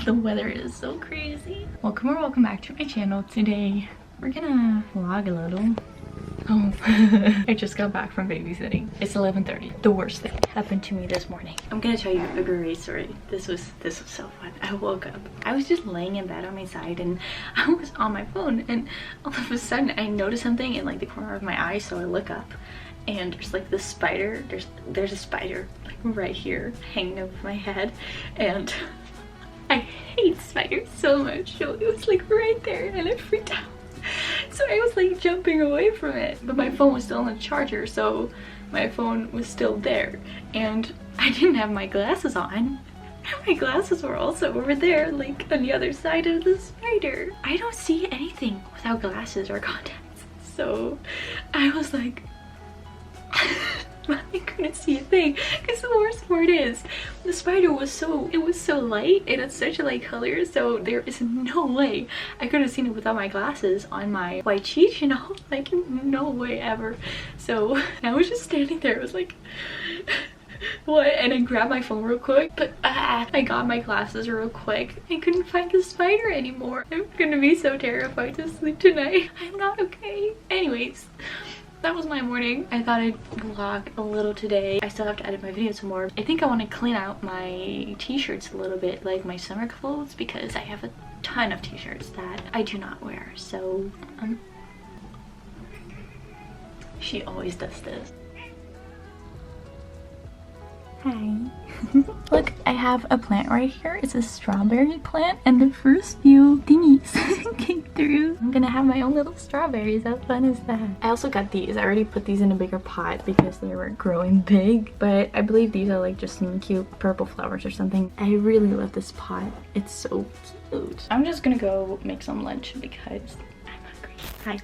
The weather is so crazy. Welcome or welcome back to my channel. Today we're gonna vlog a little. Oh, I just got back from babysitting. It's 11:30. The worst thing happened to me this morning. I'm gonna tell you a great story. This was so fun. I woke up. I was just laying in bed on my side and I was on my phone, and all of a sudden I noticed something in like the corner of my eye, so I look up and there's like this spider. There's a spider like right here hanging over my head, and I hate spiders so much. So it was like right there and I freaked out. So I was like jumping away from it, but my phone was still on the charger, so my phone was still there, and I didn't have my glasses on. My glasses were also over there, like on the other side of the spider. I don't see anything without glasses or contacts, so I was like I couldn't see a thing. Because the worst part is the spider was so light and it's such a light color, so there is no way I could have seen it without my glasses on my white sheet, you know, like no way ever. So I was just standing there. I was like what? And I grabbed my phone real quick, but I got my glasses real quick. I couldn't find the spider anymore. I'm gonna be so terrified to sleep tonight. I'm not okay. Anyways, that was my morning. I thought I'd vlog a little today. I still have to edit my video some more. I think I want to clean out my t-shirts a little bit, like my summer clothes, because I have a ton of t-shirts that I do not wear. So she always does this. Hi. Look, I have a plant right here. It's a strawberry plant, and the first few thingies came through. I'm gonna have my own little strawberries. How fun is that? I also got these. I already put these in a bigger pot because they were growing big, but I believe these are like just some cute purple flowers or something. I really love this pot. It's so cute. I'm just gonna go make some lunch because hi.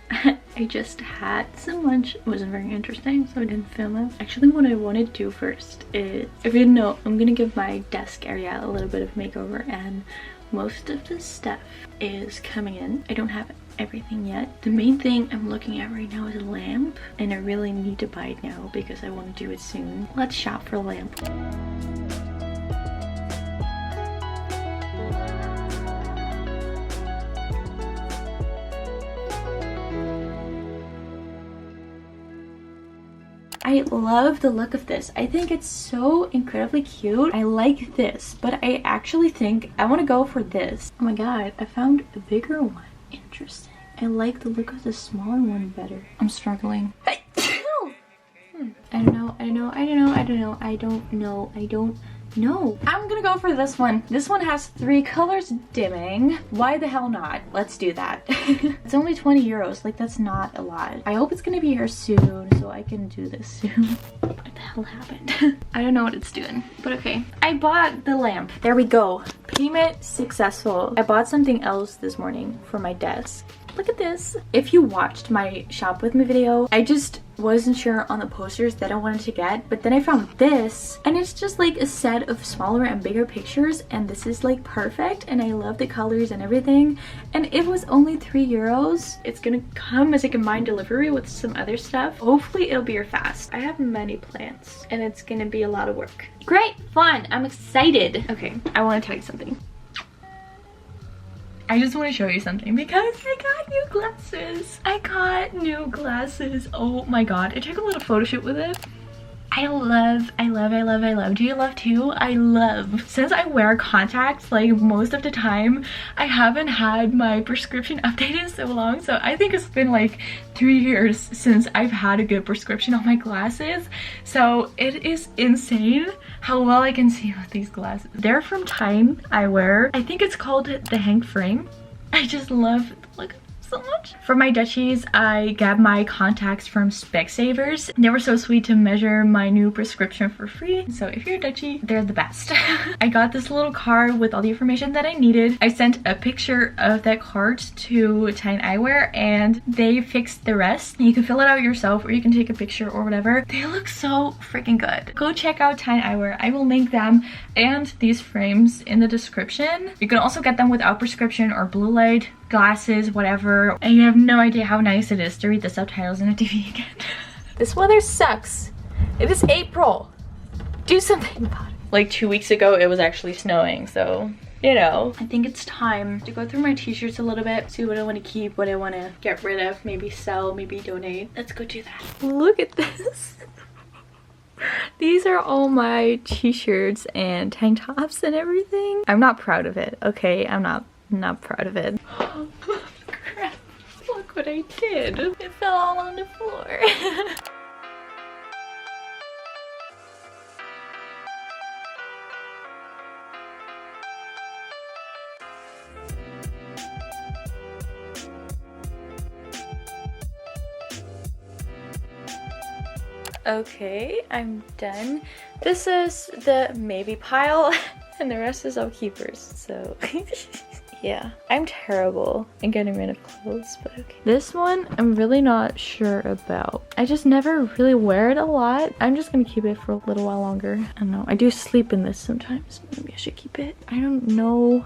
I just had some lunch. It wasn't very interesting, so I didn't film it. Actually, what I want to do first is, if you didn't know, I'm gonna give my desk area a little bit of makeover, and most of the stuff is coming in. I don't have everything yet. The main thing I'm looking at right now is a lamp, and I really need to buy it now because I want to do it soon. Let's shop for a lamp. I love the look of this. I think it's so incredibly cute. I like this, but I actually think I want to go for this. Oh my god, I found a bigger one. Interesting. I like the look of the smaller one better. I'm struggling. I don't know. I'm gonna go for this one. This one has 3 colors dimming. Why the hell not? Let's do that. It's only 20 euros. Like, that's not a lot. I hope it's gonna be here soon so I can do this soon. What the hell happened? I don't know what it's doing, but okay. I bought the lamp. There we go. Payment successful. I bought something else this morning for my desk. Look at this. If you watched my shop with me video, I just wasn't sure on the posters that I wanted to get, but then I found this, and it's just like a set of smaller and bigger pictures, and this is like perfect, and I love the colors and everything, and it was only 3 euros. It's gonna come as a combined delivery with some other stuff. Hopefully it'll be here fast. I have many plants and it's gonna be a lot of work. Great, fun, I'm excited. Okay, I want to tell you something. I just want to show you something because I got new glasses. I got new glasses. Oh my god. I took a little photo shoot with it. I love. Do you love too? I love. Since I wear contacts like most of the time, I haven't had my prescription updated in so long. So I think it's been like 3 years since I've had a good prescription on my glasses. So it is insane how well I can see with these glasses. They're from TIJN Eyewear. I think it's called the hang frame. I just love the look so much. For my Dutchies, I got my contacts from Specsavers. They were so sweet to measure my new prescription for free. So if you're a Dutchie, they're the best. I got this little card with all the information that I needed. I sent a picture of that card to TIJN Eyewear and they fixed the rest. You can fill it out yourself or you can take a picture or whatever. They look so freaking good. Go check out TIJN Eyewear. I will link them and these frames in the description. You can also get them without prescription or blue light glasses, whatever, and you have no idea how nice it is to read the subtitles in a TV again. This weather sucks. It is April. Do something about it. Like 2 weeks ago, it was actually snowing, so you know, I think it's time to go through my t-shirts a little bit, see what I want to keep, what I want to get rid of, maybe sell, maybe donate. Let's go do that. Look at this. These are all my t-shirts and tank tops and everything. I'm not proud of it, okay? I'm not proud of it. Crap. Look what I did. It fell all on the floor. Okay, I'm done. This is the maybe pile and the rest is all keepers, so yeah. I'm terrible in getting rid of clothes, but okay. This one I'm really not sure about. I just never really wear it a lot. I'm just gonna keep it for a little while longer. I don't know. I do sleep in this sometimes. Maybe I should keep it. I don't know.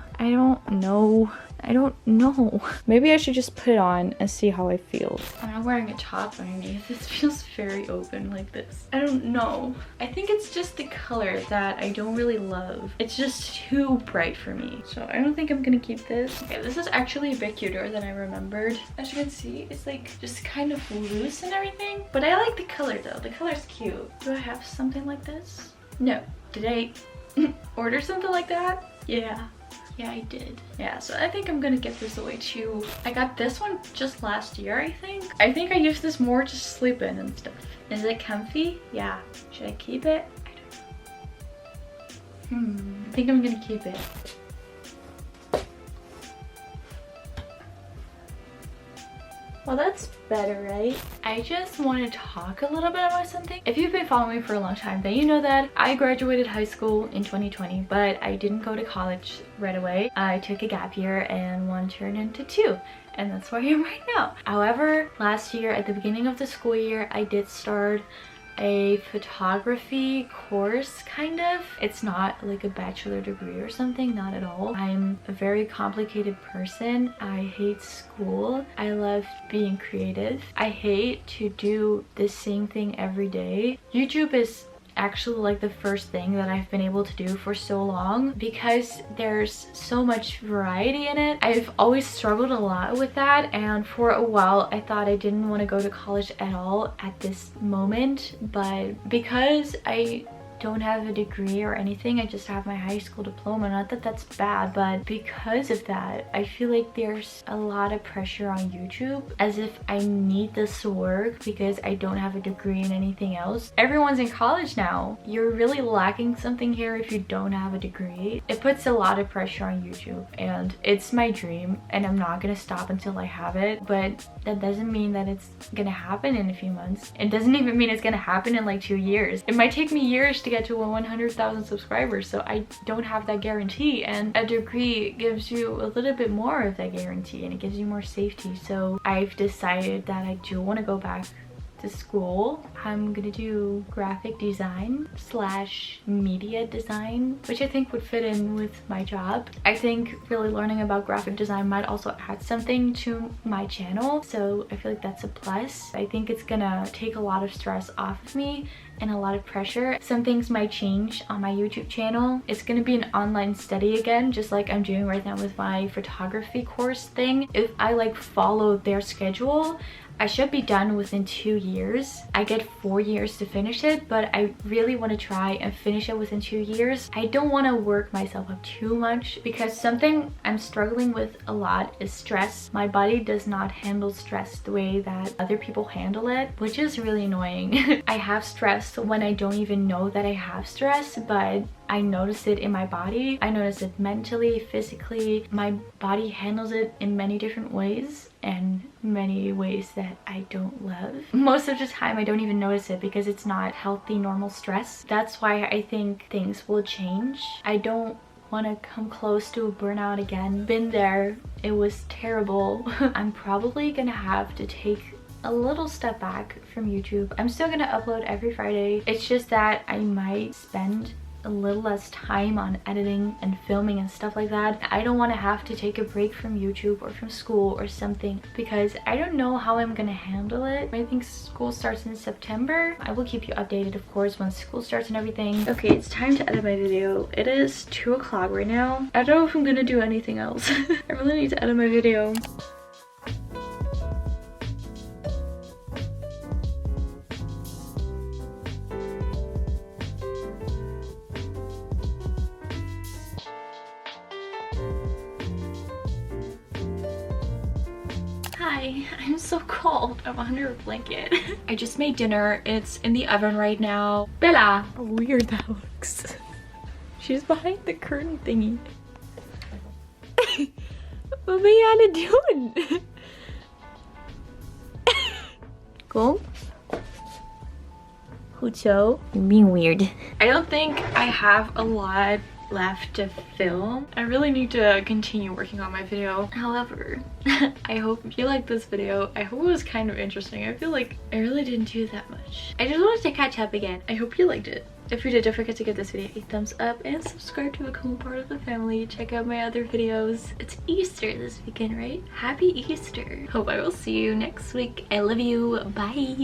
Maybe I should just put it on and see how I feel. I'm not wearing a top underneath. This feels very open like this. I don't know. I think it's just the color that I don't really love. It's just too bright for me. So I don't think I'm gonna keep this. Okay, this is actually a bit cuter than I remembered. As you can see, it's like just kind of loose and everything. But I like the color though. The color's cute. Do I have something like this? No. Did I order something like that? Yeah. Yeah, I did. Yeah, so I think I'm gonna give this away too. I got this one just last year, I think. I think I used this more to sleep in and stuff. Is it comfy? Yeah. Should I keep it? I don't know. I think I'm gonna keep it. Well, that's better, right? I just want to talk a little bit about something. If you've been following me for a long time, then you know that I graduated high school in 2020, but I didn't go to college right away. I took a gap year and one turned into two, and that's where I am right now. However, last year at the beginning of the school year, I did start a photography course, kind of. It's not like a bachelor degree or something, not at all. I'm a very complicated person. I hate school. I love being creative. I hate to do the same thing every day. YouTube is actually like the first thing that I've been able to do for so long because there's so much variety in it. I've always struggled a lot with that, and for a while I thought I didn't want to go to college at all at this moment, but because I don't have a degree or anything, I just have my high school diploma. Not that that's bad, but because of that, I feel like there's a lot of pressure on YouTube, as if I need this to work because I don't have a degree in anything else. Everyone's in college now. You're really lacking something here if you don't have a degree. It puts a lot of pressure on YouTube, and it's my dream, and I'm not gonna stop until I have it, but that doesn't mean that it's gonna happen in a few months. It doesn't even mean it's gonna happen in like 2 years. It might take me years to get to 100,000 subscribers, so I don't have that guarantee, and a degree gives you a little bit more of that guarantee, and it gives you more safety. So I've decided that I do want to go back to school. I'm gonna do graphic design slash media design, which I think would fit in with my job. I think really learning about graphic design might also add something to my channel, so I feel like that's a plus. I think it's gonna take a lot of stress off of me and a lot of pressure. Some things might change on my YouTube channel. It's gonna be an online study again, just like I'm doing right now with my photography course thing. If I like follow their schedule, I should be done within 2 years. I get 4 years to finish it, but I really want to try and finish it within 2 years. I don't want to work myself up too much because something I'm struggling with a lot is stress. My body does not handle stress the way that other people handle it, which is really annoying. I have stress when I don't even know that I have stress, but I notice it in my body. I notice it mentally, physically. My body handles it in many different ways, and many ways that I don't love. Most of the time I don't even notice it because it's not healthy, normal stress. That's why I think things will change. I don't want to come close to a burnout again. Been there. It was terrible. I'm probably gonna have to take a little step back from YouTube. I'm still gonna upload every Friday. It's just that I might spend a little less time on editing and filming and stuff like that. I don't want to have to take a break from YouTube or from school or something because I don't know how I'm gonna handle it. I think school starts in September. I will keep you updated, of course, once school starts and everything. Okay, it's time to edit my video. It is 2 o'clock right now. I don't know if I'm gonna do anything else. I really need to edit my video. Hi, I'm so cold. I'm under a blanket. I just made dinner. It's in the oven right now. Bella! How weird that looks. She's behind the curtain thingy. What are you doing? Cool? Hucho? You're being weird. I don't think I have a lot left to film. I really need to continue working on my video. However, I hope you liked this video. I hope it was kind of interesting. I feel like I really didn't do that much. I just wanted to catch up again. I hope you liked it. If you did, don't forget to give this video a thumbs up and subscribe to become a part of the family. Check out my other videos. It's Easter this weekend, right? Happy Easter. Hope I will see you next week. I love you. Bye.